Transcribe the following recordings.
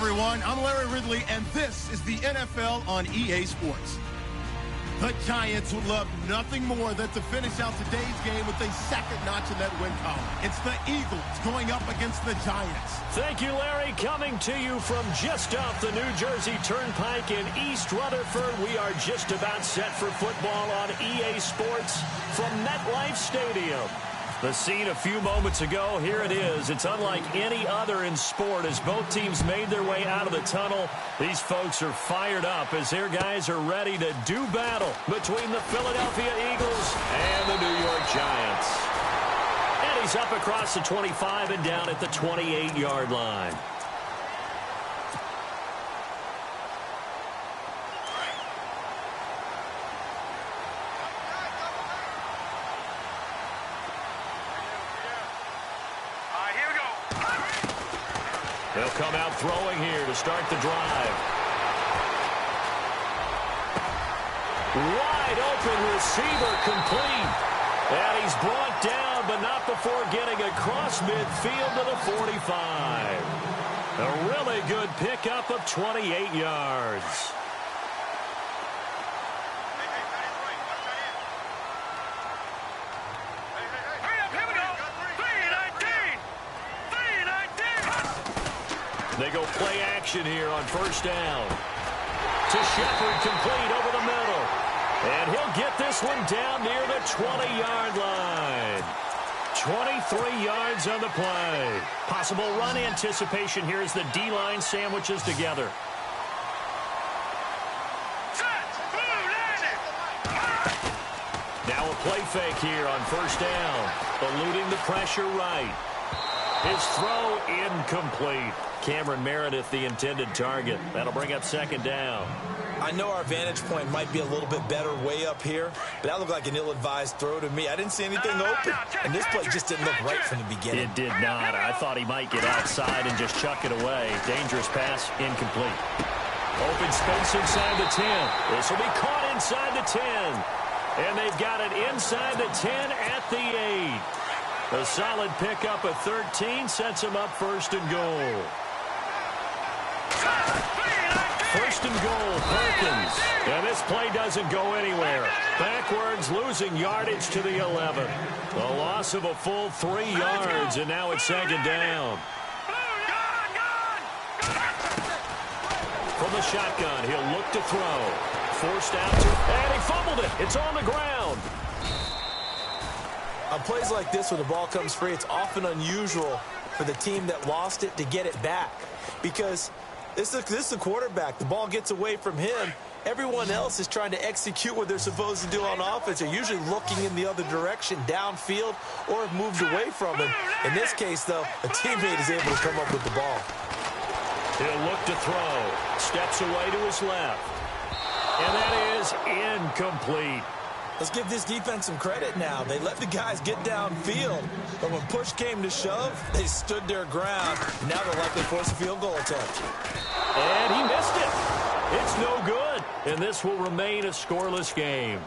everyone. I'm Larry Ridley, and this is the NFL on EA Sports. The Giants would love nothing more than to finish out today's game with a second notch in that win column. It's the Eagles going up against the Giants. Thank you, Larry. Coming to you from just off the New Jersey Turnpike in East Rutherford, we are just about set for football on EA Sports from MetLife Stadium. The scene a few moments ago, here it is. It's unlike any other in sport as both teams made their way out of the tunnel. These folks are fired up as their guys are ready to do battle between the Philadelphia Eagles and the New York Giants. And he's up across the 25 and down at the 28-yard line. They'll come out throwing here to start the drive. Wide open receiver complete. And he's brought down, but not before getting across midfield to the 45. A really good pickup of 28 yards. They go play action here on first down. To Shepard, complete over the middle. And he'll get this one down near the 20-yard line. 23 yards on the play. Possible run anticipation here as the D-line sandwiches together. Now a play fake here on first down. Eluding the pressure right. His throw incomplete. Cameron Meredith, the intended target. That'll bring up second down. I know our vantage point might be a little bit better way up here, but that looked like an ill-advised throw to me. I didn't see anything open, and this play just didn't look right from the beginning. It did not. I thought he might get outside and just chuck it away. Dangerous pass, incomplete. Open space inside the 10. This will be caught inside the 10. And they've got it inside the 10 at the 8. A solid pickup of 13 sets him up first and goal. First and goal, Perkins. And this play doesn't go anywhere. Backwards, losing yardage to the 11. A loss of a full 3 yards, and now it's second down. From the shotgun, he'll look to throw. Forced out to, and he fumbled it. It's on the ground. On plays like this where the ball comes free, it's often unusual for the team that lost it to get it back. Because this is the quarterback. The ball gets away from him. Everyone else is trying to execute what they're supposed to do on offense. They're usually looking in the other direction, downfield, or have moved away from him. In this case, though, a teammate is able to come up with the ball. He'll look to throw. Steps away to his left. And that is incomplete. Let's give this defense some credit now. They let the guys get downfield, but when push came to shove, they stood their ground. Now they'll likely force a field goal attempt. And he missed it. It's no good. And this will remain a scoreless game.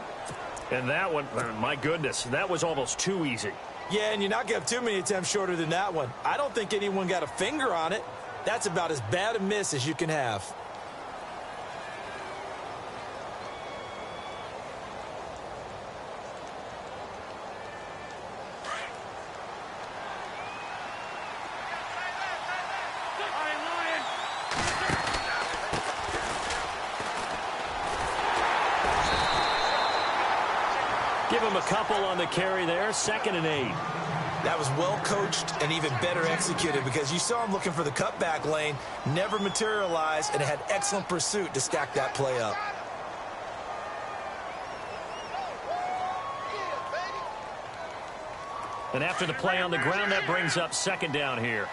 And that one, my goodness, that was almost too easy. Yeah, and you're not going to have too many attempts shorter than that one. I don't think anyone got a finger on it. That's about as bad a miss as you can have. Give him a couple on the carry there. 2nd and 8. That was well coached and even better executed because you saw him looking for the cutback lane, never materialized, and had excellent pursuit to stack that play up. And after the play on the ground, that brings up second down here.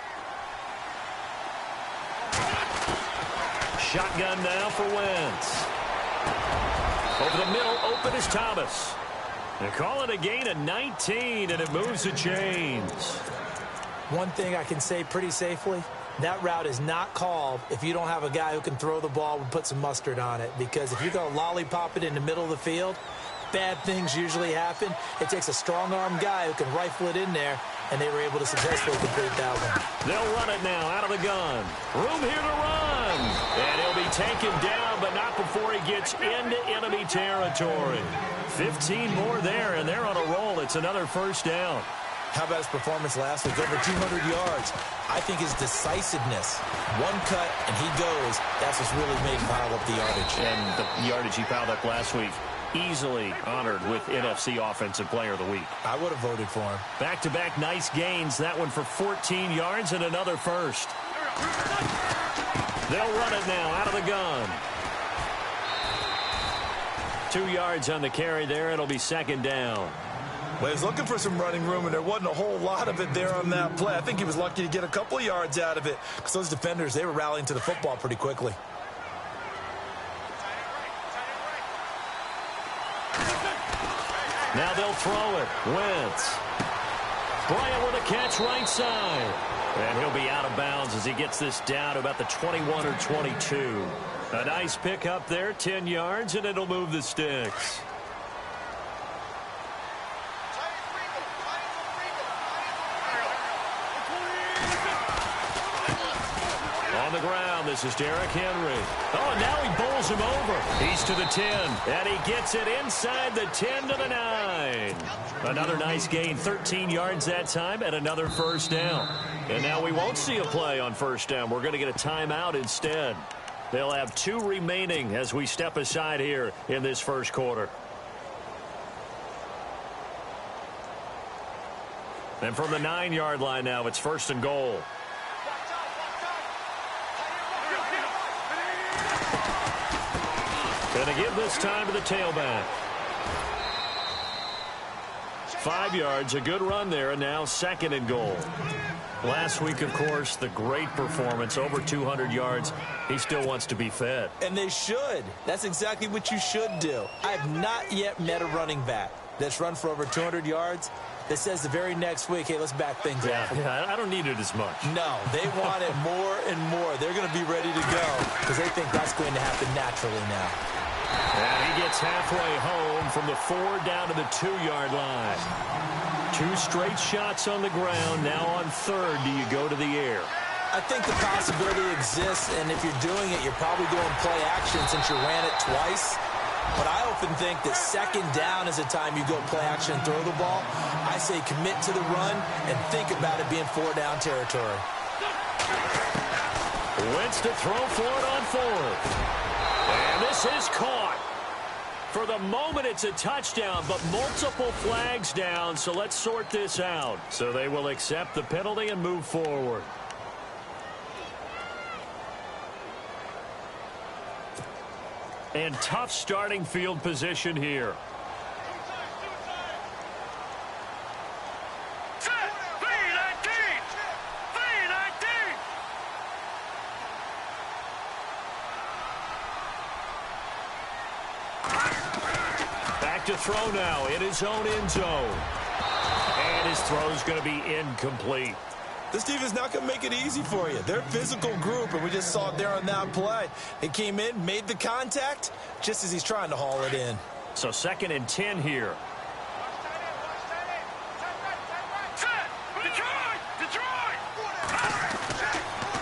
Shotgun now for Wentz. Over the middle, open is Thomas. They call it a gain of 19, and it moves the chains. One thing I can say pretty safely, that route is not called if you don't have a guy who can throw the ball and put some mustard on it. Because if you're going to lollipop it in the middle of the field, bad things usually happen. It takes a strong-arm guy who can rifle it in there, and they were able to successfully complete that one. They'll run it now out of the gun. Room here to run. taken down, but not before he gets into enemy territory. 15 more there, and they're on a roll. It's another first down. How about his performance last week? Over 200 yards. I think his decisiveness, one cut, and he goes. That's what's really made him pile up the yardage. And the yardage he piled up last week, easily honored with NFC Offensive Player of the Week. I would have voted for him. Back-to-back nice gains. That one for 14 yards and another first. They'll run it now out of the gun. 2 yards on the carry there. It'll be second down. Well, he was looking for some running room, and there wasn't a whole lot of it there on that play. I think he was lucky to get a couple of yards out of it because those defenders, they were rallying to the football pretty quickly. Now they'll throw it. Wentz. Bryant with a catch right side. And he'll be out of bounds as he gets this down to about the 21 or 22. A nice pickup there, 10 yards, and it'll move the sticks. On the ground, this is Derrick Henry. Oh, and now he bowls him over. He's to the 10, and he gets it inside the 10 to the 9. Another nice gain, 13 yards that time, and another first down. And now we won't see a play on first down. We're going to get a timeout instead. They'll have 2 remaining as we step aside here in this first quarter. And from the 9-yard line now, it's first and goal. Going to give this time to the tailback. 5 yards, a good run there, and now second and goal. Last week, of course, the great performance, over 200 yards. He still wants to be fed. And they should. That's exactly what you should do. I have not yet met a running back that's run for over 200 yards that says the very next week, hey, let's back things up. Yeah, I don't need it as much. No, they want it more and more. They're going to be ready to go because they think that's going to happen naturally now. And he gets halfway home from the 4 down to the 2-yard line. 2 straight shots on the ground. Now on third, do you go to the air? I think the possibility exists, and if you're doing it, you're probably going play action since you ran it twice. But I often think that second down is the time you go play action and throw the ball. I say commit to the run and think about it being 4-down territory. Wentz to throw for it on fourth. And this is caught. For the moment, it's a touchdown, but multiple flags down, so let's sort this out. So they will accept the penalty and move forward. And tough starting field position here. To throw now in his own end zone. And his throw is going to be incomplete. This defense is not going to make it easy for you. They're a physical group, and we just saw it there on that play. He came in, made the contact, just as he's trying to haul it in. So second and 10 here.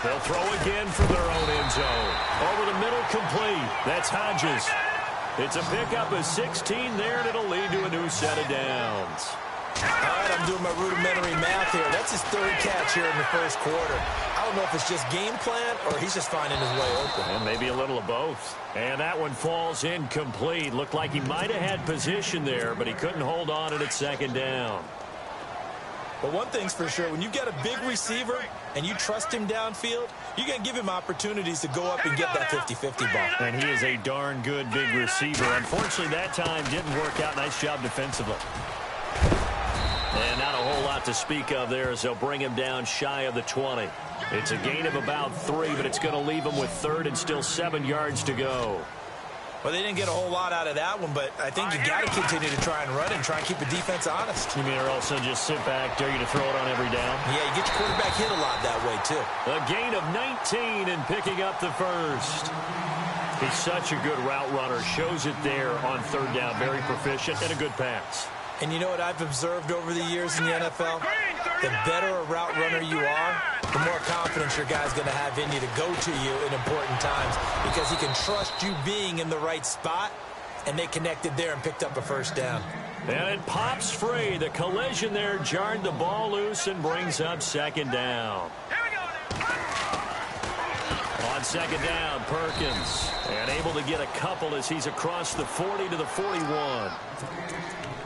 They'll throw again for their own end zone. Over the middle, complete. That's Hodges. It's a pickup of 16 there, and it'll lead to a new set of downs. All right, I'm doing my rudimentary math here. That's his 3rd catch here in the first quarter. I don't know if it's just game plan or he's just finding his way open. And maybe a little of both. And that one falls incomplete. Looked like he might have had position there, but he couldn't hold on at second down. But one thing's for sure, when you get a big receiver and you trust him downfield, you're going to give him opportunities to go up and get that 50-50 ball. And he is a darn good big receiver. Unfortunately, that time didn't work out. Nice job defensively. And not a whole lot to speak of there as they'll bring him down shy of the 20. It's a gain of about 3, but it's going to leave him with third and still 7 yards to go. Well, they didn't get a whole lot out of that one, but I think you got to continue to try and run and try and keep the defense honest. You mean, or also just sit back, dare you to throw it on every down? Yeah, you get your quarterback hit a lot that way, too. A gain of 19 and picking up the first. He's such a good route runner. Shows it there on third down. Very proficient and a good pass. And you know what I've observed over the years in the NFL? The better a route runner you are, the more confidence your guy's going to have in you to go to you in important times because he can trust you being in the right spot, and they connected there and picked up a first down. And it pops free. The collision there jarred the ball loose and brings up second down. On second down, Perkins. And able to get a couple as he's across the 40 to the 41.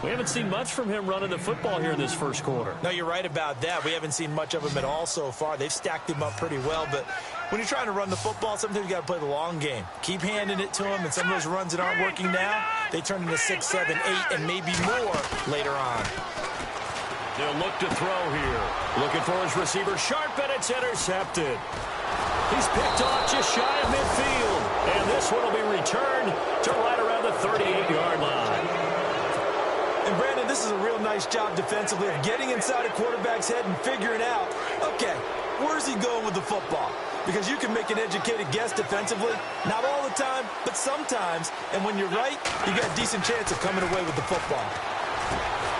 We haven't seen much from him running the football here in this first quarter. No, you're right about that. We haven't seen much of him at all so far. They've stacked him up pretty well, but when you're trying to run the football, sometimes you got to play the long game. Keep handing it to him, and some of those runs that aren't working now, they turn into 6, 7, 8, and maybe more later on. They'll look to throw here. Looking for his receiver, Sharp, and it's intercepted. He's picked off just shy of midfield, and this one will be returned to right around the 38-yard line. And, Brandon, this is a real nice job defensively of getting inside a quarterback's head and figuring out, okay, where's he going with the football? Because you can make an educated guess defensively, not all the time, but sometimes. And when you're right, you got a decent chance of coming away with the football.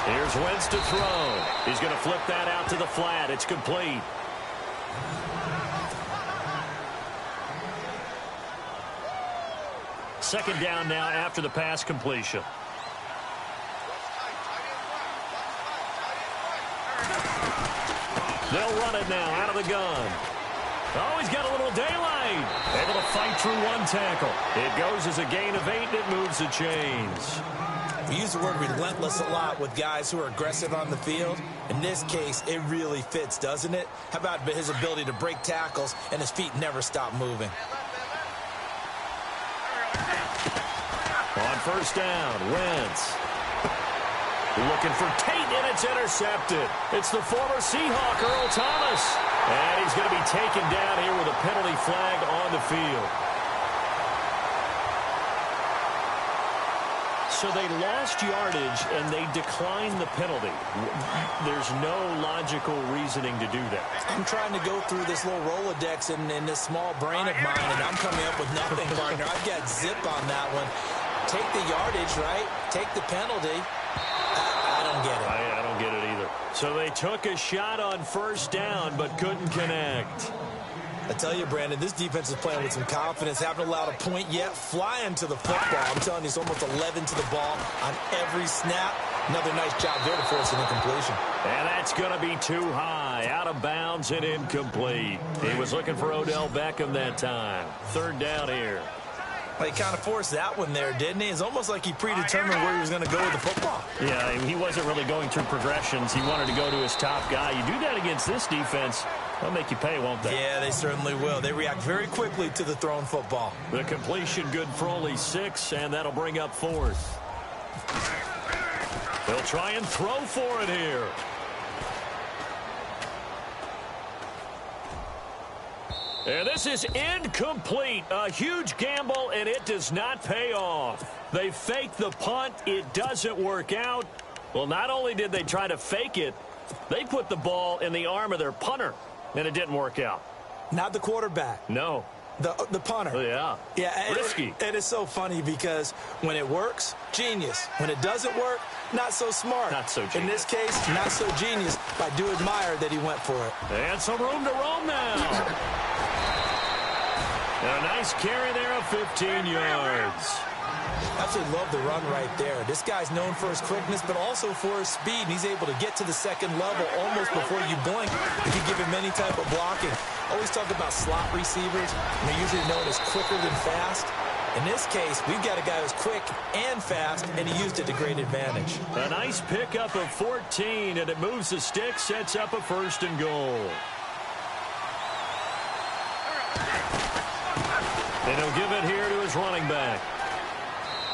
Here's Wentz to throw. He's going to flip that out to the flat. It's complete. Second down now after the pass completion. They'll run it now out of the gun. Oh, he's got a little daylight. Able to fight through one tackle. It goes as a gain of 8, and it moves the chains. We use the word relentless a lot with guys who are aggressive on the field. In this case, it really fits, doesn't it? How about his ability to break tackles and his feet never stop moving? On first down, Wentz. Looking for Tate, and it's intercepted. It's the former Seahawk, Earl Thomas. And he's going to be taken down here with a penalty flag on the field. So they lost yardage, and they declined the penalty. There's no logical reasoning to do that. I'm trying to go through this little Rolodex in this small brain of mine, and I'm coming up with nothing, partner. I've got zip on that one. Take the yardage, right? Take the penalty. I don't get it. I don't get it either. So they took a shot on first down, but couldn't connect. I tell you, Brandon, this defense is playing with some confidence. Haven't allowed a point yet. Flying to the football. I'm telling you, it's almost 11 to the ball on every snap. Another nice job there to force an incompletion. And that's going to be too high. Out of bounds and incomplete. He was looking for Odell Beckham that time. Third down here. Well, he kind of forced that one there, didn't he? It's almost like he predetermined where he was going to go with the football. Yeah, he wasn't really going through progressions. He wanted to go to his top guy. You do that against this defense, they'll make you pay, won't they? Yeah, they certainly will. They react very quickly to the thrown football. The completion good for only 6, and that'll bring up 4th. They'll try and throw for it here. And this is incomplete. A huge gamble, and it does not pay off. They fake the punt. It doesn't work out. Well, not only did they try to fake it, they put the ball in the arm of their punter, and it didn't work out. Not the quarterback. No. The punter. Yeah. Yeah. Risky. It is so funny because when it works, genius. When it doesn't work, not so smart. Not so genius. In this case, not so genius. But I do admire that he went for it. And some room to roam now. A nice carry there of 15 yards. Absolutely love the run right there. This guy's known for his quickness, but also for his speed. And he's able to get to the second level almost before you blink if you give him any type of blocking. Always talk about slot receivers. And they're usually known as quicker than fast. In this case, we've got a guy who's quick and fast, and he used it to great advantage. A nice pickup of 14, and it moves the stick, sets up a 1st and goal. And he'll give it here to his running back.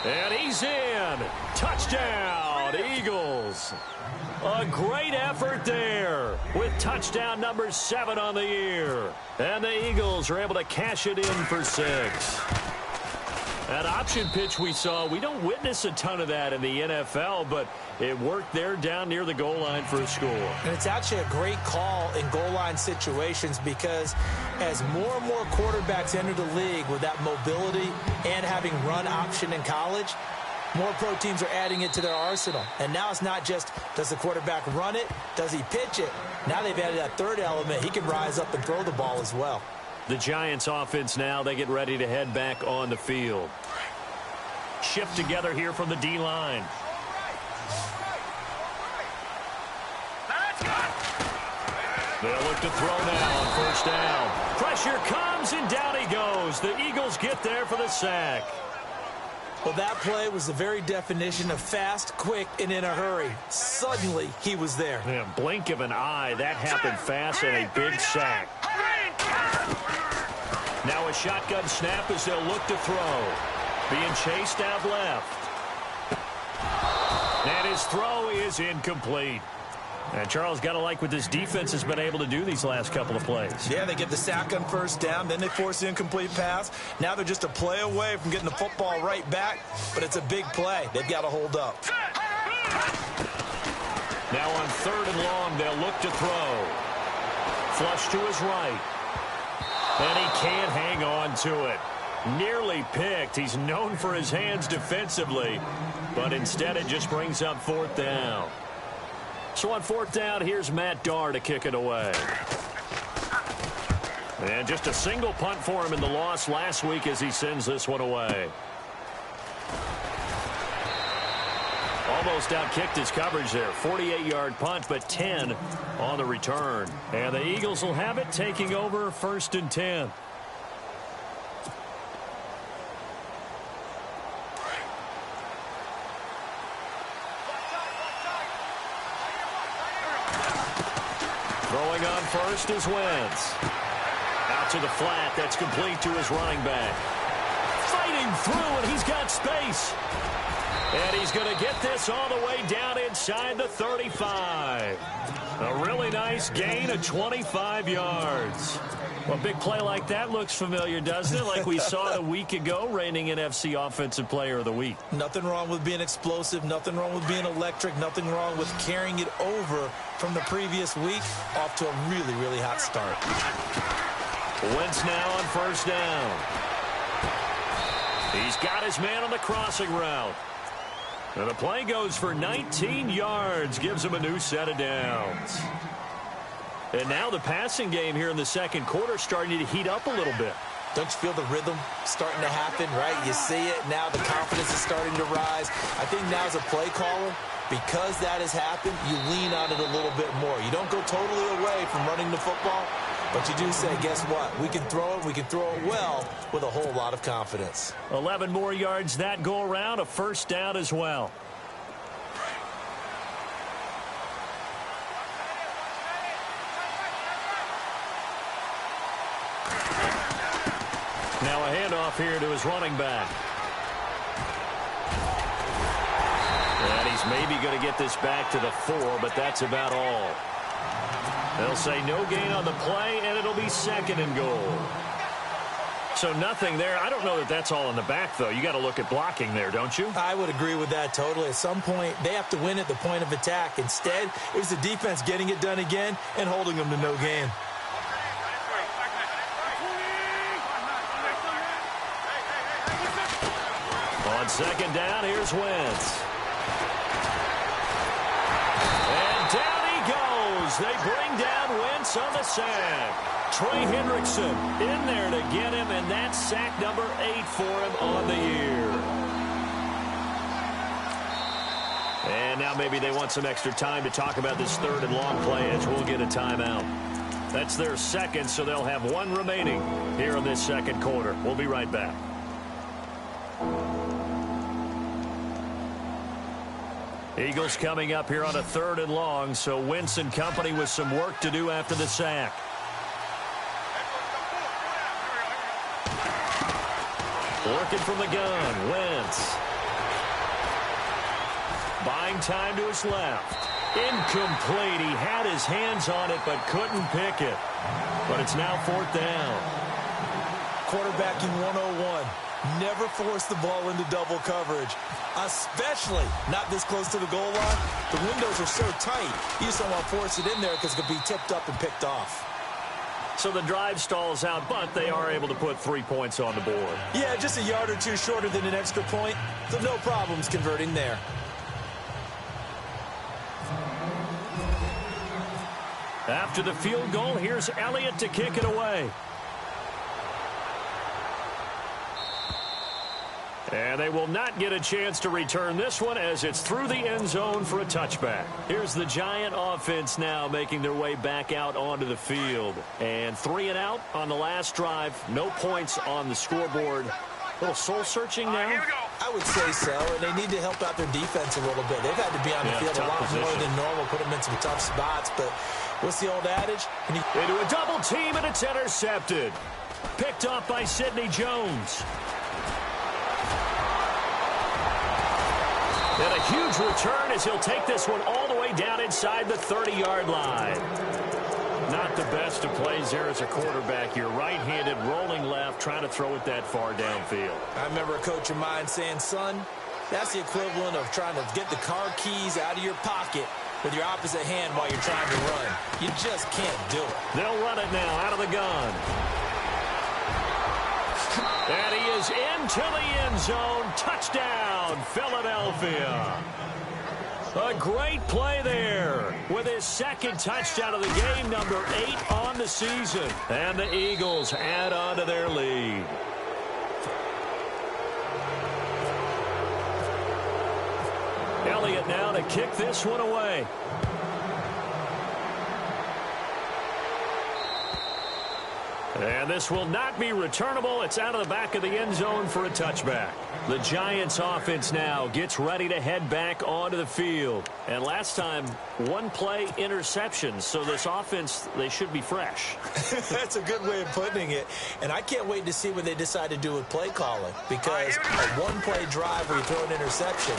And he's in. Touchdown, Eagles. A great effort there with touchdown number 7 on the year. And the Eagles are able to cash it in for 6. That option pitch we saw, we don't witness a ton of that in the NFL, but it worked there down near the goal line for a score. And it's actually a great call in goal line situations because as more and more quarterbacks enter the league with that mobility and having run option in college, more pro teams are adding it to their arsenal. And now it's not just does the quarterback run it, does he pitch it, Now they've added that third element. He can rise up and throw the ball as well. The Giants offense now, they get ready to head back on the field. Shift together here from the D-line. They'll look to throw now on first down. Pressure comes, and down he goes. The Eagles get there for the sack. Well, that play was the very definition of fast, quick, and in a hurry. Suddenly, he was there. Yeah, blink of an eye, that happened fast, and a big sack. Now a shotgun snap as they'll look to throw. Being chased out left. And his throw is incomplete. And Charles, got to like what this defense has been able to do these last couple of plays. Yeah, they get the sack on first down, then they force the incomplete pass. Now they're just a play away from getting the football right back, but it's a big play. They've got to hold up. Now on third and long, they'll look to throw. Flush to his right. And he can't hang on to it. Nearly picked. He's known for his hands defensively, but instead it just brings up fourth down. So on fourth down, here's Matt Darr to kick it away. And just a single punt for him in the loss last week as he sends this one away. Almost outkicked his coverage there. 48-yard punt, but 10 on the return. And the Eagles will have it, taking over first and 10. Throwing on first is Wentz. Out to the flat. That's complete to his running back. Fighting through, and he's got space. And he's going to get this all the way down inside the 35. A really nice gain of 25 yards. Well, a big play like that looks familiar, doesn't it? Like we saw it a week ago, reigning NFC Offensive Player of the Week. Nothing wrong with being explosive. Nothing wrong with being electric. Nothing wrong with carrying it over from the previous week off to a really, really hot start. Wentz now on first down. He's got his man on the crossing route. And the play goes for 19 yards, gives him a new set of downs. And now the passing game here in the second quarter starting to heat up a little bit. Don't you feel the rhythm starting to happen, right? You see it. Now the confidence is starting to rise. I think now as a play caller, because that has happened, you lean on it a little bit more. You don't go totally away from running the football, but you do say, guess what? We can throw it. We can throw it well with a whole lot of confidence. 11 more yards that go around, a first down as well. Now a handoff here to his running back. And he's maybe going to get this back to the 4, but that's about all. They'll say no gain on the play, and it'll be second and goal. So nothing there. I don't know that that's all in the back, though. You got to look at blocking there, don't you? I would agree with that totally. At some point, they have to win at the point of attack. Instead, it was the defense getting it done again and holding them to no gain. On second down, here's Wentz. And down he goes. They bring down Wentz on the sack. Trey Hendrickson in there to get him, and that's sack number 8 for him on the year. And now maybe they want some extra time to talk about this third and long play as we'll get a timeout. That's their second, so they'll have one remaining here in this second quarter. We'll be right back. Eagles coming up here on a third and long, so Wentz and company with some work to do after the sack. Working from the gun, Wentz. Buying time to his left. Incomplete. He had his hands on it but couldn't pick it. But it's now fourth down. Quarterbacking 101. Never force the ball into double coverage, especially not this close to the goal line. The windows are so tight, you just don't want to force it in there because it could be tipped up and picked off. So the drive stalls out, but they are able to put 3 points on the board. Yeah, just a yard or two shorter than an extra point, so no problems converting there. After the field goal, here's Elliott to kick it away. And they will not get a chance to return this one as it's through the end zone for a touchback. Here's the Giant offense now making their way back out onto the field. And 3 and out on the last drive. No points on the scoreboard. A little soul-searching now. I would say so, and they need to help out their defense a little bit. They've had to be on the field a lot more than normal, put them in some tough spots. But what's the old adage? Into a double team, and it's intercepted. Picked up by Sidney Jones. And a huge return as he'll take this one all the way down inside the 30-yard line. Not the best of plays there as a quarterback. You're right-handed, rolling left, trying to throw it that far downfield. I remember a coach of mine saying, son, that's the equivalent of trying to get the car keys out of your pocket with your opposite hand while you're trying to run. You just can't do it. They'll run it now out of the gun. And he is into the end zone. Touchdown, Philadelphia. A great play there with his second touchdown of the game, number 8 on the season. And the Eagles add on to their lead. Elliott now to kick this one away. And this will not be returnable. It's out of the back of the end zone for a touchback. The Giants offense now gets ready to head back onto the field. And last time, 1-play interception. So this offense, they should be fresh. That's a good way of putting it. And I can't wait to see what they decide to do with play calling. Because a 1-play drive where you throw an interception,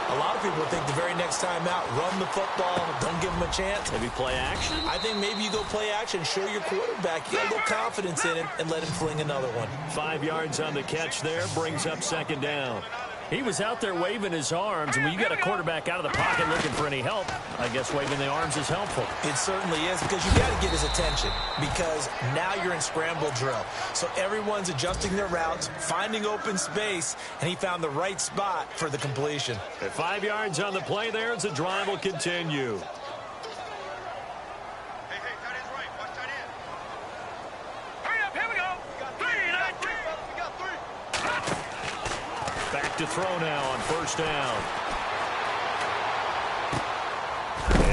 a lot of people think the very next time out, run the football, don't give them a chance. Maybe play action? I think maybe you go play action, show your quarterback, you got a little confidence in him, and let him fling another one. 5 yards on the catch there, brings up second down. He was out there waving his arms, and when you got a quarterback out of the pocket looking for any help, I guess waving the arms is helpful. It certainly is, because you got to get his attention, because now you're in scramble drill. So everyone's adjusting their routes, finding open space, and he found the right spot for the completion. At 5 yards on the play there as the drive will continue. Back to throw now on first down.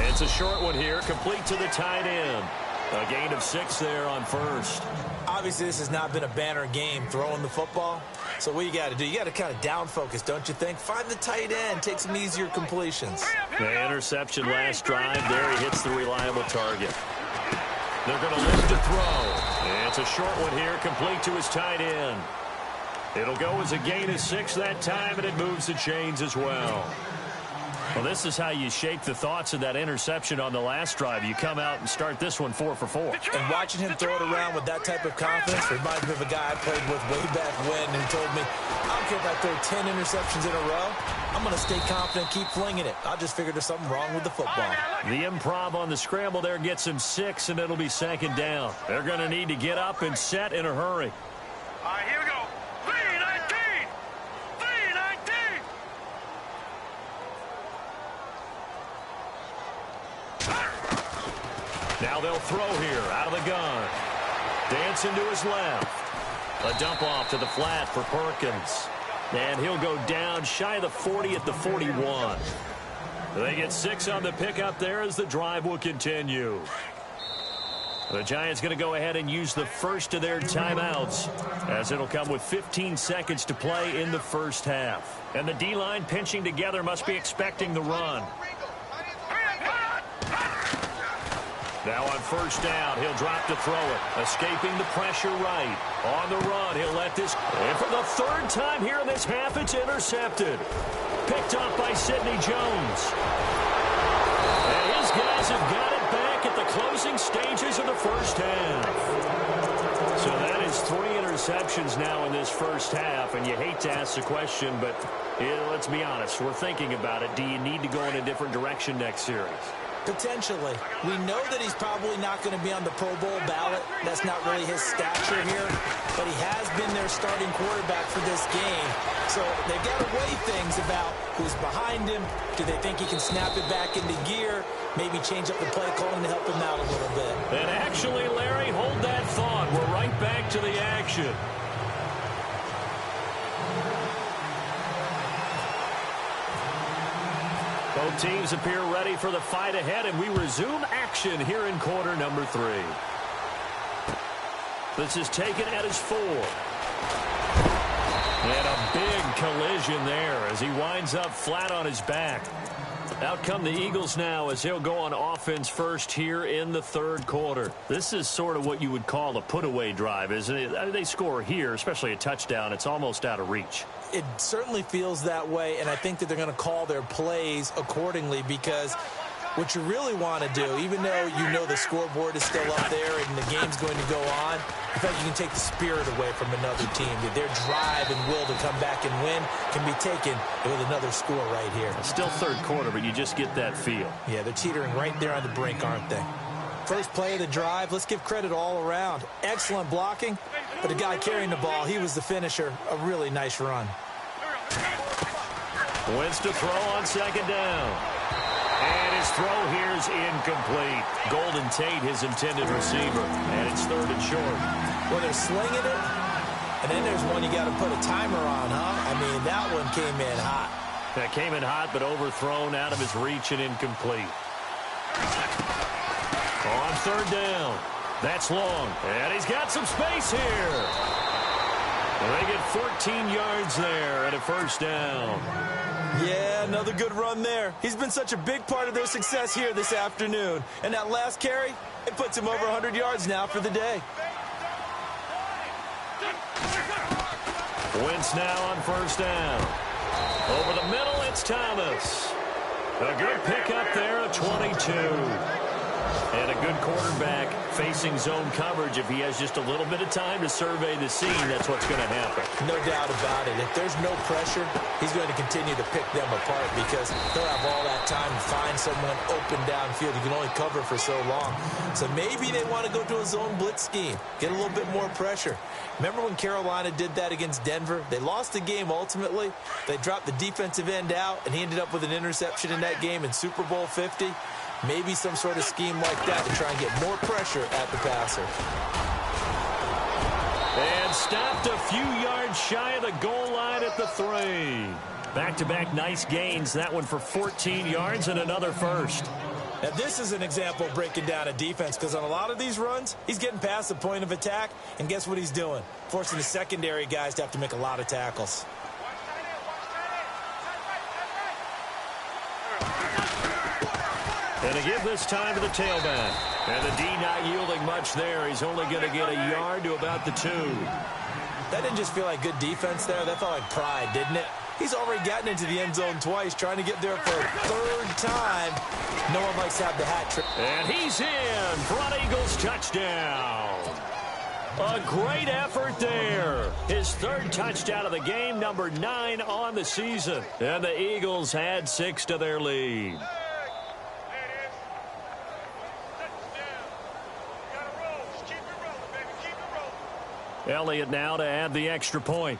It's a short one here, complete to the tight end. A gain of 6 there on first. Obviously, this has not been a banner game throwing the football. So what you got to do, you got to kind of down focus, don't you think? Find the tight end, take some easier completions. The interception last drive there. He hits the reliable target. They're going to look to throw. And it's a short one here, complete to his tight end. It'll go as a gain of 6 that time, and it moves the chains as well. Well, this is how you shape the thoughts of that interception on the last drive. You come out and start this one 4 for 4. And watching him throw it around with that type of confidence reminds me of a guy I played with way back when, and he told me, I don't care if I throw 10 interceptions in a row. I'm going to stay confident, keep flinging it. I'll just figure there's something wrong with the football. The improv on the scramble there gets him 6, and it'll be second down. They're going to need to get up and set in a hurry. All right, here we go. 3-19! 3-19! Now they'll throw here out of the gun. Dancing to his left. A dump off to the flat for Perkins. And he'll go down shy of the 40 at the 41. They get 6 on the pickup there as the drive will continue. The Giants going to go ahead and use the first of their timeouts, as it'll come with 15 seconds to play in the first half. And the D-line pinching together must be expecting the run. Now on first down, he'll drop to throw it. Escaping the pressure right. On the run, he'll let this. And for the 3rd time here in this half, it's intercepted. Picked up by Sidney Jones. And his guys have got it back at the closing stages of the first half. So that is 3 interceptions now in this first half. And you hate to ask the question, but let's be honest. We're thinking about it. Do you need to go in a different direction next series? Potentially. We know that he's probably not going to be on the Pro Bowl ballot. That's not really his stature here. But he has been their starting quarterback for this game. So they've got to weigh things about who's behind him. Do they think he can snap it back into gear? maybe change up the play calling to help him out a little bit. And actually, Larry, hold that thought. We're right back to the action. Both teams appear ready for the fight ahead, and we resume action here in quarter number 3. This is taken at his 4. And a big collision there as he winds up flat on his back. Out come the Eagles now as they'll go on offense first here in the third quarter. This is sort of what you would call a put-away drive, isn't it? I mean, they score here, especially a touchdown. It's almost out of reach. It certainly feels that way, and I think that they're going to call their plays accordingly because what you really want to do, even though you know the scoreboard is still up there and the game's going to go on, I think you can take the spirit away from another team. Their drive and will to come back and win can be taken with another score right here. It's still third quarter, but you just get that feel. Yeah, they're teetering right there on the brink, aren't they? First play of the drive, let's give credit all around. Excellent blocking, but the guy carrying the ball, he was the finisher. A really nice run. Wins to throw on second down. And his throw here is incomplete. Golden Tate, his intended receiver. And it's third and short. Well, they're slinging it. And then there's one you got to put a timer on, huh? I mean, that one came in hot. That came in hot, but overthrown out of his reach and incomplete. On third down. That's long. And he's got some space here. And they get 14 yards there and a first down. Yeah, another good run there. He's been such a big part of their success here this afternoon. And that last carry, it puts him over 100 yards now for the day. Wentz now on first down. Over the middle, it's Thomas. A good pickup there, a 22. And a good quarterback facing zone coverage. If he has just a little bit of time to survey the scene, that's what's going to happen. No doubt about it. If there's no pressure, he's going to continue to pick them apart because he'll have all that time to find someone open downfield. You can only cover for so long. So maybe they want to go to a zone blitz scheme, get a little bit more pressure. Remember when Carolina did that against Denver? They lost the game ultimately. They dropped the defensive end out, and he ended up with an interception in that game in Super Bowl 50. Maybe some sort of scheme like that to try and get more pressure at the passer. And stopped a few yards shy of the goal line at the 3. Back-to-back nice gains. That one for 14 yards and another first. Now, this is an example of breaking down a defense because on a lot of these runs, he's getting past the point of attack, and guess what he's doing? Forcing the secondary guys to have to make a lot of tackles. And to give this time to the tailback. And the D not yielding much there. He's only going to get a yard to about the 2. That didn't just feel like good defense there. That felt like pride, didn't it? He's already gotten into the end zone twice, trying to get there for a third time. No one likes to have the hat trick. And he's in for an Eagles touchdown. A great effort there. His third touchdown of the game, number 9 on the season. And the Eagles add 6 to their lead. Elliott now to add the extra point.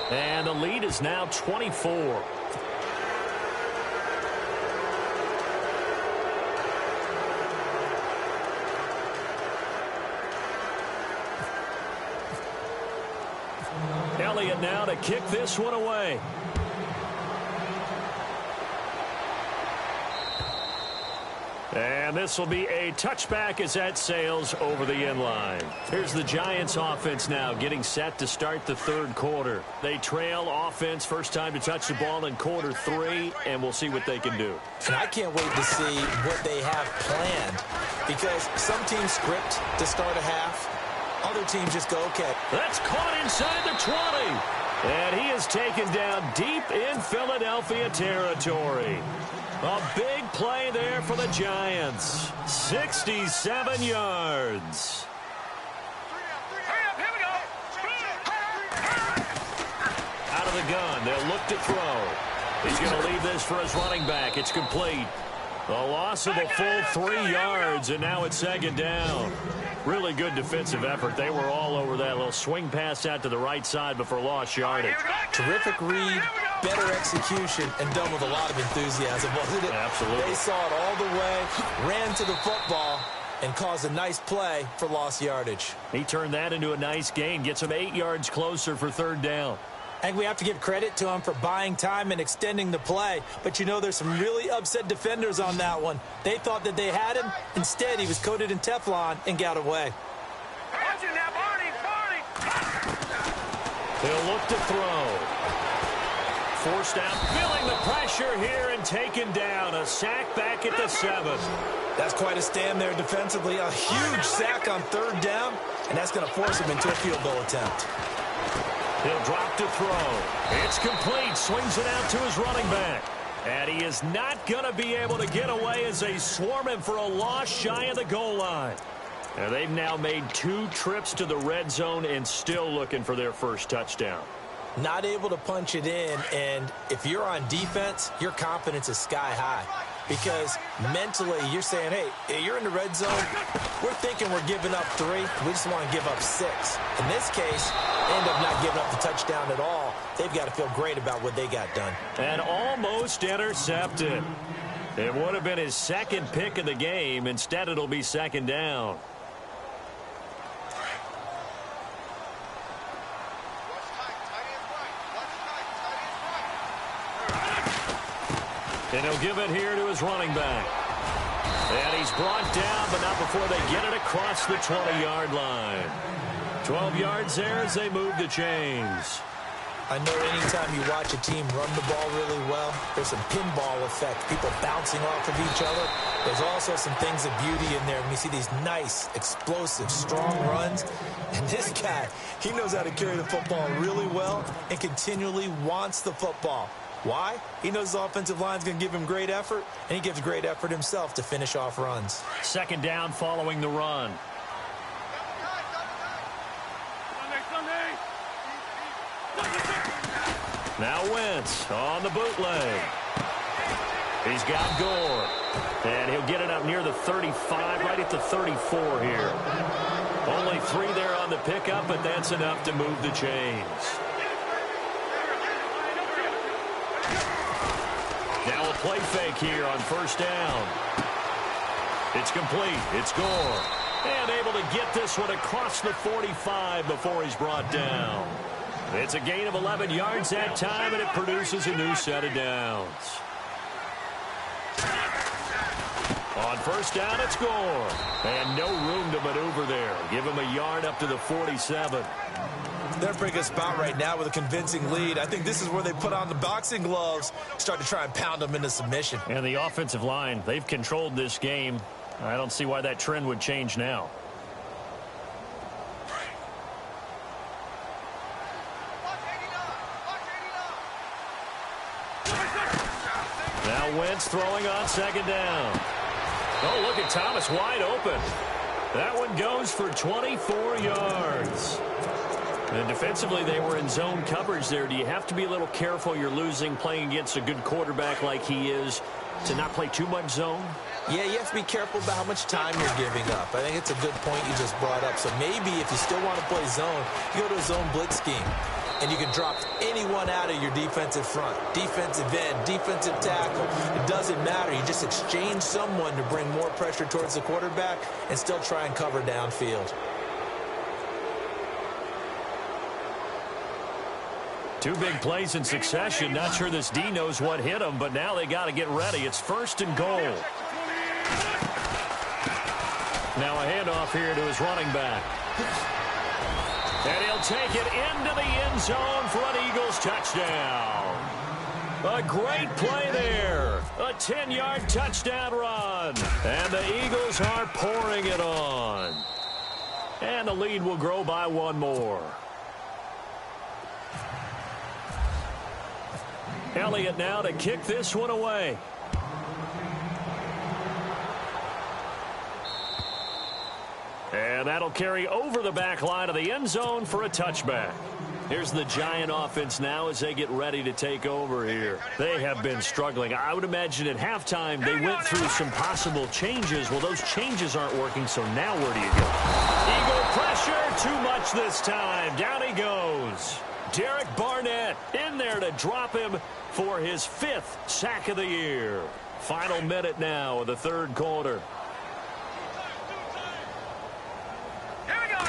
And the lead is now 24. Elliott now to kick this one away. And this will be a touchback as that sails over the end line. Here's the Giants offense now getting set to start the third quarter. They trail offense, first time to touch the ball in quarter 3, and we'll see what they can do. And I can't wait to see what they have planned because some teams script to start a half. Other teams just go, okay. That's caught inside the 20. And he is taken down deep in Philadelphia territory. A big play there for the Giants. 67 yards. Out of the gun. They'll look to throw. He's going to leave this for his running back. It's complete. A loss of a full 3 yards, and now it's second down. Really good defensive effort. They were all over that little swing pass out to the right side before lost yardage. Terrific read, better execution and done with a lot of enthusiasm, wasn't it? Absolutely. They saw it all the way, ran to the football, and caused a nice play for lost yardage. He turned that into a nice gain, gets him 8 yards closer for third down. I think we have to give credit to him for buying time and extending the play. But, you know, there's some really upset defenders on that one. They thought that they had him. Instead, he was coated in Teflon and got away. He'll look to throw. Forced out, feeling the pressure here and taken down. A sack back at the 7. That's quite a stand there defensively. A huge sack on third down, and that's going to force him into a field goal attempt. He'll drop to throw. It's complete. Swings it out to his running back. And he is not going to be able to get away as they swarm him for a loss shy of the goal line. And they've now made 2 trips to the red zone and still looking for their first touchdown. Not able to punch it in, and if you're on defense, your confidence is sky high. Because mentally, you're saying, hey, you're in the red zone. We're thinking we're giving up 3. We just want to give up 6. In this case, they end up not giving up the touchdown at all. They've got to feel great about what they got done. And almost intercepted. It would have been his second pick of the game. Instead, it'll be second down. And he'll give it here to his running back. And he's brought down, but not before they get it across the 20-yard line. 12 yards there as they move the chains. I know anytime you watch a team run the ball really well, there's some pinball effect, people bouncing off of each other. There's also some things of beauty in there. And you see these nice, explosive, strong runs. And this guy, he knows how to carry the football really well and continually wants the football. Why? He knows the offensive line's going to give him great effort, and he gives great effort himself to finish off runs. Second down following the run. Now Wentz on the bootleg. He's got Gore. And he'll get it up near the 35, right at the 34 here. Only 3 there on the pickup, but that's enough to move the chains. Now a play fake here on first down. It's complete. It's Gore. And able to get this one across the 45 before he's brought down. It's a gain of 11 yards that time, and it produces a new set of downs. On first down, it's Gore. And no room to maneuver there. Give him a yard up to the 47. They're in a pretty good spot right now with a convincing lead. I think this is where they put on the boxing gloves, start to try and pound them into submission. And the offensive line, they've controlled this game. I don't see why that trend would change now. Now Wentz throwing on second down. Oh, look at Thomas wide open. That one goes for 24 yards. And defensively, they were in zone coverage there. Do you have to be a little careful? You're losing playing against a good quarterback like he is to not play too much zone? Yeah, you have to be careful about how much time you're giving up. I think it's a good point you just brought up. So maybe if you still want to play zone, you go to a zone blitz scheme. And you can drop anyone out of your defensive front. Defensive end, defensive tackle. It doesn't matter. You just exchange someone to bring more pressure towards the quarterback and still try and cover downfield. Two big plays in succession. Not sure this D knows what hit him, but now they got to get ready. It's first and goal. Now a handoff here to his running back. And he'll take it into the end zone for an Eagles touchdown. A great play there. A 10-yard touchdown run. And the Eagles are pouring it on. And the lead will grow by 1 more. Elliott now to kick this one away. And that'll carry over the back line of the end zone for a touchback. Here's the Giant offense now as they get ready to take over here. They have been struggling. I would imagine at halftime they went through some possible changes. Well, those changes aren't working, so now where do you go? Eagle pressure, too much this time. Down he goes. Derek Barnett in there to drop him for his 5th sack of the year. Final minute now of the third quarter. Here we go.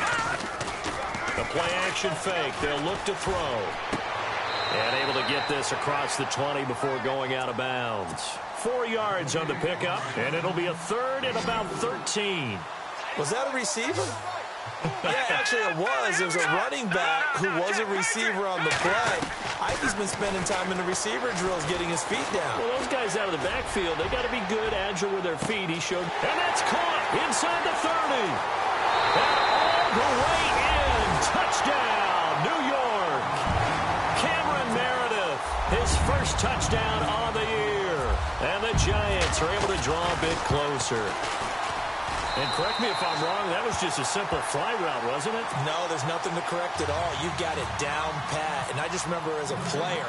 The play-action fake. They'll look to throw. And able to get this across the 20 before going out of bounds. 4 yards on the pickup, and it'll be a third and about 13. Was that a receiver? Yeah, actually it was. It was a running back who was a receiver on the play. Ike's been spending time in the receiver drills getting his feet down. Well, those guys out of the backfield, they got to be good, agile with their feet. He showed, and that's caught inside the 30. And all the way in. Touchdown, New York. Cameron Meredith, his first touchdown on the year. And the Giants are able to draw a bit closer. And correct me if I'm wrong, that was just a simple fly route, wasn't it? No, there's nothing to correct at all. You got it down pat. And I just remember as a player,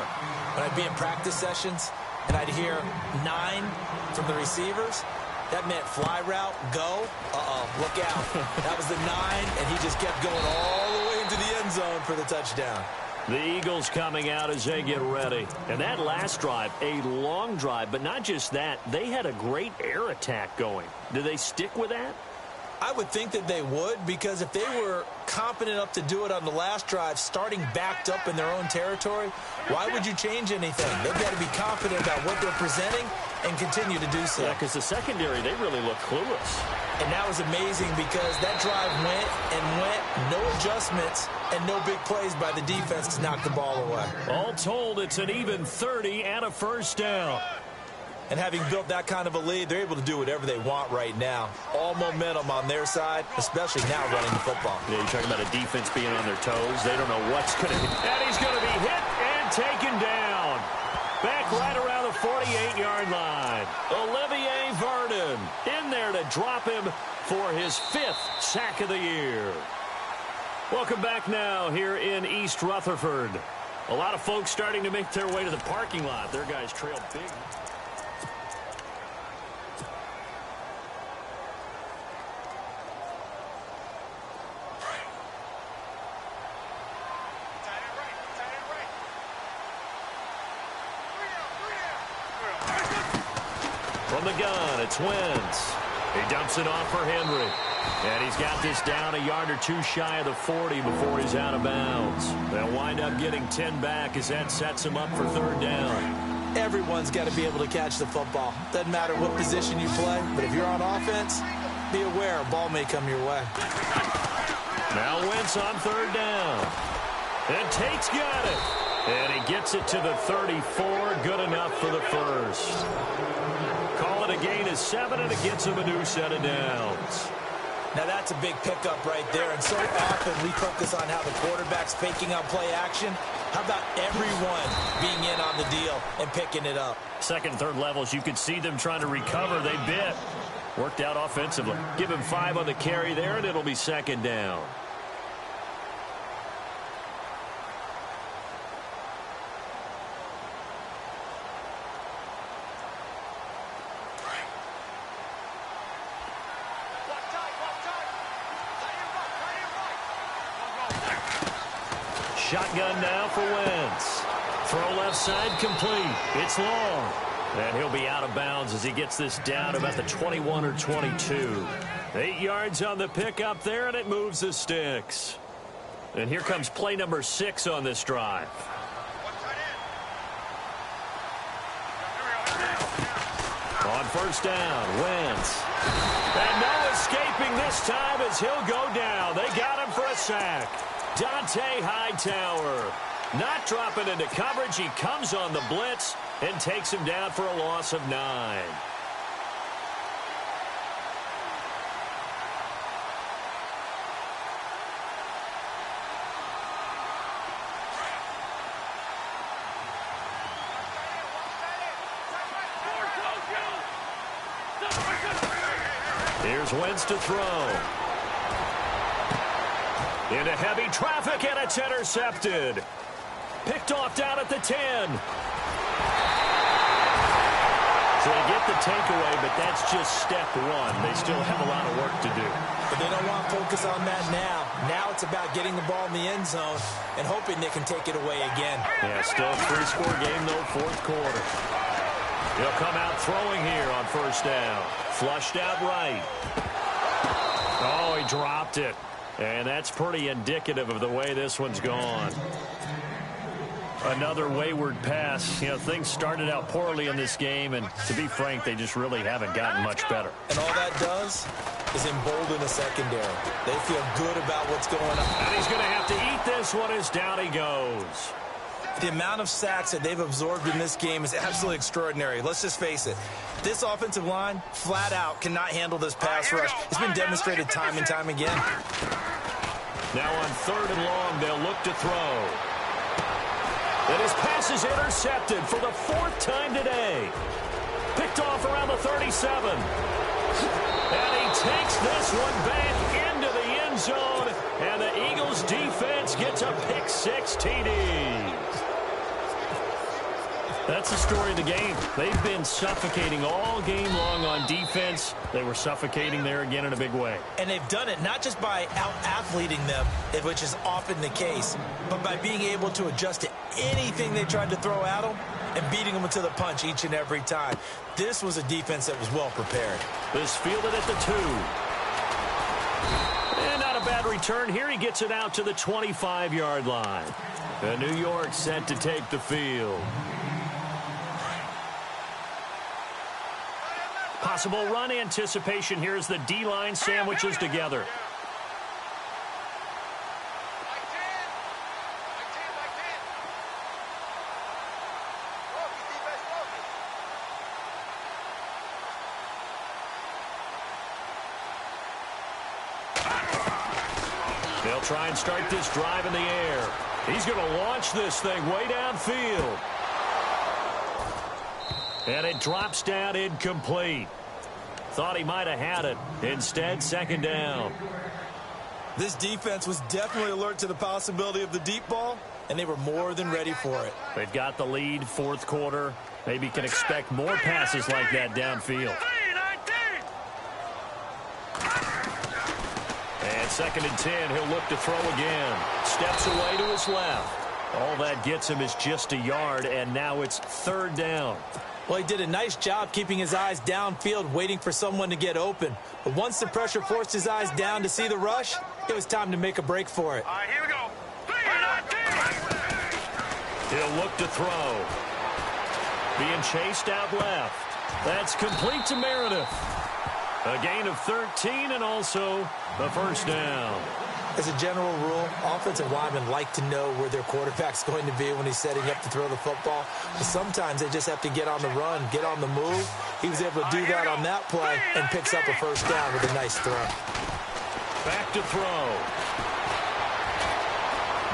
when I'd be in practice sessions, and I'd hear 9 from the receivers, that meant fly route, go, look out. That was the 9, and he just kept going all the way into the end zone for the touchdown. The Eagles coming out as they get ready. And that last drive, a long drive, but not just that. They had a great air attack going. Do they stick with that? I would think that they would, because if they were competent enough to do it on the last drive, starting backed up in their own territory, why would you change anything? They've got to be confident about what they're presenting and continue to do so. Yeah, because the secondary, they really look clueless. And that was amazing because that drive went and went, no adjustments, and no big plays by the defense to knock the ball away. All told, it's an even 30 and a first down. And having built that kind of a lead, they're able to do whatever they want right now. All momentum on their side, especially now running the football. Yeah, you're talking about a defense being on their toes. They don't know what's going to hit. And he's going to be hit and taken down. Back right around the 48-yard line. Olivier Vernon in there to drop him for his 5th sack of the year. Welcome back now here in East Rutherford. A lot of folks starting to make their way to the parking lot. Their guys trail big. From the gun, it's Wentz. He dumps it off for Henry. And he's got this down a yard or 2 shy of the 40 before he's out of bounds. They'll wind up getting 10 back as that sets him up for 3rd down. Everyone's got to be able to catch the football. Doesn't matter what position you play, but if you're on offense, be aware a ball may come your way. Now Wentz on 3rd down. And Tate's got it. And he gets it to the 34. Good enough for the first. Call it a gain of 7, and it gets him a new set of downs. Now that's a big pickup right there, and so often we focus on how the quarterback's faking out play action. How about everyone being in on the deal and picking it up? Second and third levels, you could see them trying to recover. They bit. Worked out offensively. Give him 5 on the carry there, and it'll be 2nd down. Shotgun now for Wentz. Throw left side complete. It's long. And he'll be out of bounds as he gets this down about the 21 or 22. 8 yards on the pickup there, and it moves the sticks. And here comes play number 6 on this drive. On 1st down, Wentz. And no escaping this time as he'll go down. They got him for a sack. Dante Hightower not dropping into coverage. He comes on the blitz and takes him down for a loss of 9. Here's Wentz to throw. Into heavy traffic, and it's intercepted. Picked off down at the 10. So they get the takeaway, but that's just step one. They still have a lot of work to do. But they don't want to focus on that now. Now it's about getting the ball in the end zone and hoping they can take it away again. Yeah, still a three-score game, though, fourth quarter. He'll come out throwing here on first down. Flushed out right. Oh, he dropped it. And that's pretty indicative of the way this one's gone. Another wayward pass. You know, things started out poorly in this game, and to be frank, they just really haven't gotten much better. And all that does is embolden the secondary. They feel good about what's going on. And he's going to have to eat this one as down he goes. The amount of sacks that they've absorbed in this game is absolutely extraordinary. Let's just face it. This offensive line, flat out, cannot handle this pass rush. It's been demonstrated time and time again. Now on third and long, they'll look to throw. And his pass is intercepted for the fourth time today. Picked off around the 37. And he takes this one back into the end zone. And the Eagles defense gets a pick six TD. That's the story of the game. They've been suffocating all game long on defense. They were suffocating there again in a big way. And they've done it not just by out-athleting them, which is often the case, but by being able to adjust to anything they tried to throw at them and beating them to the punch each and every time. This was a defense that was well prepared. This fielded at the 2. And not a bad return. Here he gets it out to the 25-yard line. And New York set to take the field. Possible run anticipation here as the D-line sandwiches together. They'll try and start this drive in the air. He's going to launch this thing way downfield. And it drops down incomplete. Thought he might have had it. Instead, second down. This defense was definitely alert to the possibility of the deep ball, and they were more than ready for it. They've got the lead, fourth quarter. Maybe can expect more passes like that downfield. And second and 10, he'll look to throw again. Steps away to his left. All that gets him is just a yard, and now it's third down. Well, he did a nice job keeping his eyes downfield, waiting for someone to get open. But once the pressure forced his eyes down to see the rush, it was time to make a break for it. All right, here we go. He'll look to throw. Being chased out left. That's complete to Meredith. A gain of 13 and also the first down. As a general rule, offensive linemen like to know where their quarterback's going to be when he's setting up to throw the football. But sometimes they just have to get on the run, get on the move. He was able to do that on that play and picks up a first down with a nice throw. Back to throw.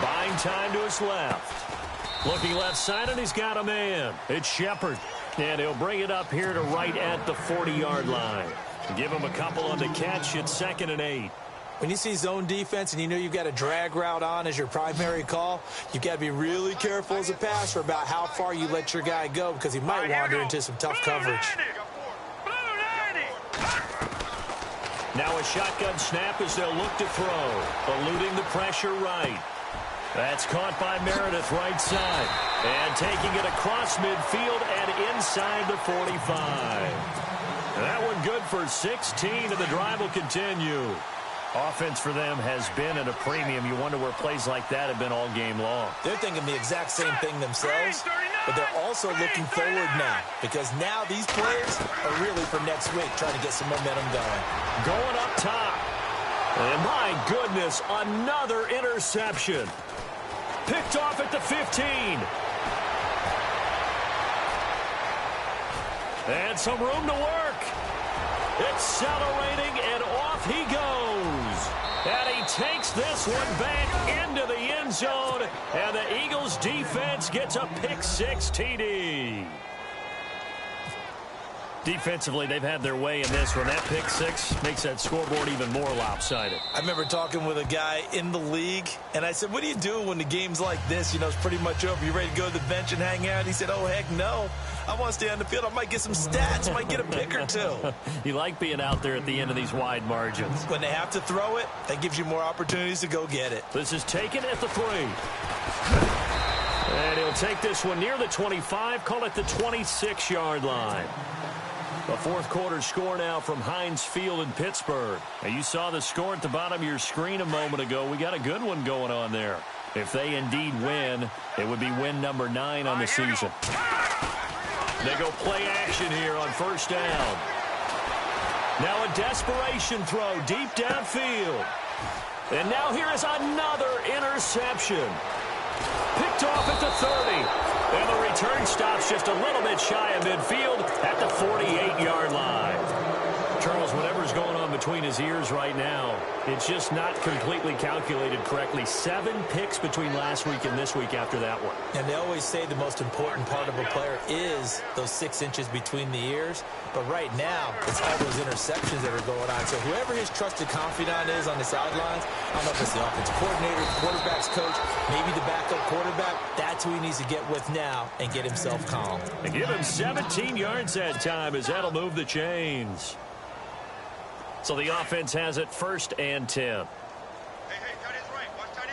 Buying time to his left. Looking left side, and he's got a man. It's Shepard. And he'll bring it up here to right at the 40-yard line. Give him a couple on the catch. It's 2nd and 8. When you see zone defense and you know you've got a drag route on as your primary call, you've got to be really careful as a passer about how far you let your guy go because he might wander into some tough coverage. Now a shotgun snap as they'll look to throw. Eluding the pressure right. That's caught by Meredith right side. And taking it across midfield and inside the 45. That one good for 16, and the drive will continue. Offense for them has been at a premium. You wonder where plays like that have been all game long. They're thinking the exact same thing themselves, but they're also looking forward now because now these plays are really for next week, trying to get some momentum going. Going up top. And my goodness, another interception. Picked off at the 15. And some room to work. Accelerating, and off he goes. And he takes this one back into the end zone. And the Eagles defense gets a pick six TD. Defensively, they've had their way in this one. That pick six makes that scoreboard even more lopsided. I remember talking with a guy in the league, and I said, what do you do when the game's like this? You know, it's pretty much over. You ready to go to the bench and hang out? He said, oh, heck no. I want to stay on the field. I might get some stats. Might get a pick or two. You like being out there at the end of these wide margins. When they have to throw it, that gives you more opportunities to go get it. This is taken at the 3. And he'll take this one near the 25, call it the 26-yard line. The fourth quarter score now from Heinz Field in Pittsburgh. Now you saw the score at the bottom of your screen a moment ago. We got a good one going on there. If they indeed win, it would be win number 9 on the season. They go play action here on first down. Now a desperation throw deep downfield. And now here is another interception. Picked off at the 30. And the return stops just a little bit shy of midfield at the 48-yard line. Charles, whatever's going on between his ears right now, it's just not completely calculated correctly. 7 picks between last week and this week after that one. And they always say the most important part of a player is those 6 inches between the ears. But right now, it's all those interceptions that are going on. So whoever his trusted confidant is on the sidelines, I don't know if it's the offensive coordinator, the quarterback's coach, maybe the backup quarterback, that's who he needs to get with now and get himself calm. And give him 17 yards that time as that'll move the chains. So the offense has it 1st and 10. Hey, tight end's right. Watch tight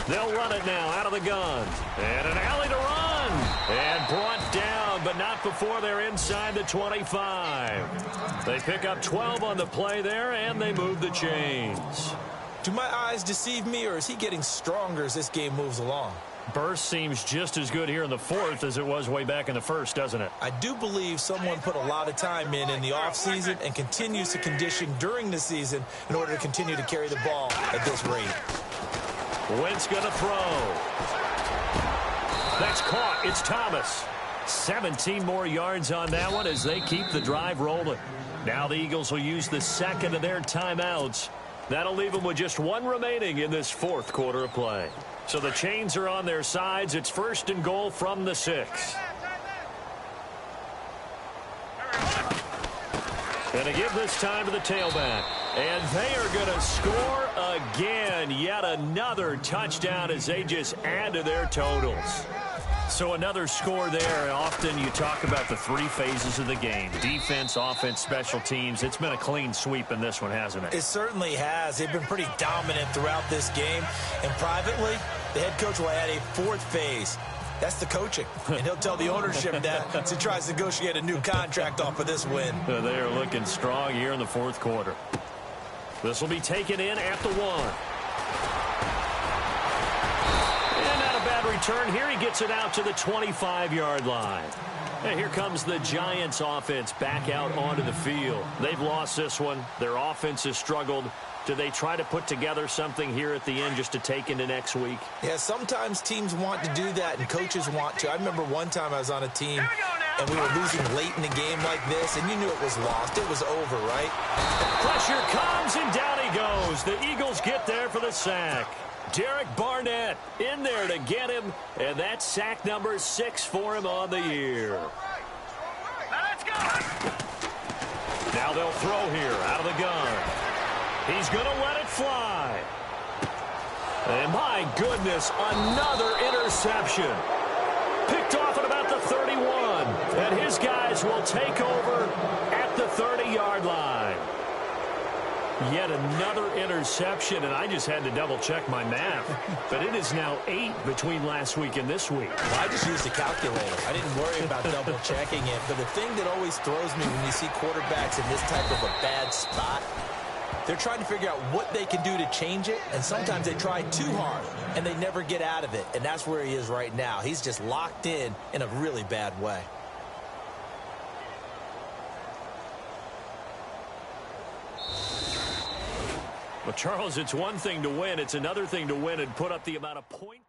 end. They'll run it now out of the gun. And an alley to run. And brought down, but not before they're inside the 25. They pick up 12 on the play there, and they move the chains. Do my eyes deceive me, or is he getting stronger as this game moves along? Burst seems just as good here in the 4th as it was way back in the 1st, doesn't it? I do believe someone put a lot of time in the offseason and continues to condition during the season in order to continue to carry the ball at this rate. Wentz going to throw. That's caught. It's Thomas. 17 more yards on that one as they keep the drive rolling. Now the Eagles will use the 2nd of their timeouts. That'll leave them with just 1 remaining in this 4th quarter of play. So the chains are on their sides. It's 1st and goal from the 6. And to give this time to the tailback. And they are going to score again. Yet another touchdown as they just add to their totals. So another score there. And often you talk about the 3 phases of the game. Defense, offense, special teams. It's been a clean sweep in this one, hasn't it? It certainly has. They've been pretty dominant throughout this game. And privately, the head coach will add a 4th phase. That's the coaching. And he'll tell the ownership that as he tries to negotiate a new contract off of this win. They are looking strong here in the 4th quarter. This will be taken in at the 1. Return here. He gets it out to the 25-yard line. And here comes the Giants offense back out onto the field. They've lost this one. Their offense has struggled. Do they try to put together something here at the end just to take into next week? Yeah, sometimes teams want to do that and coaches want to. I remember one time I was on a team and we were losing late in the game like this, and you knew it was lost. It was over, right? Pressure comes, and down he goes. The Eagles get there for the sack. Derek Barnett in there to get him, and that's sack number 6 for him on the year. Now let's go. Now they'll throw here out of the gun. He's going to let it fly. And my goodness, another interception. Picked off at about the 31, and his guys will take over at the 30-yard line. Yet another interception, and I just had to double-check my math. But it is now 8 between last week and this week. Well, I just used a calculator. I didn't worry about double-checking it. But the thing that always throws me when you see quarterbacks in this type of a bad spot, they're trying to figure out what they can do to change it, and sometimes they try too hard, and they never get out of it. And that's where he is right now. He's just locked in a really bad way. Well, Charles, it's one thing to win. It's another thing to win and put up the amount of points.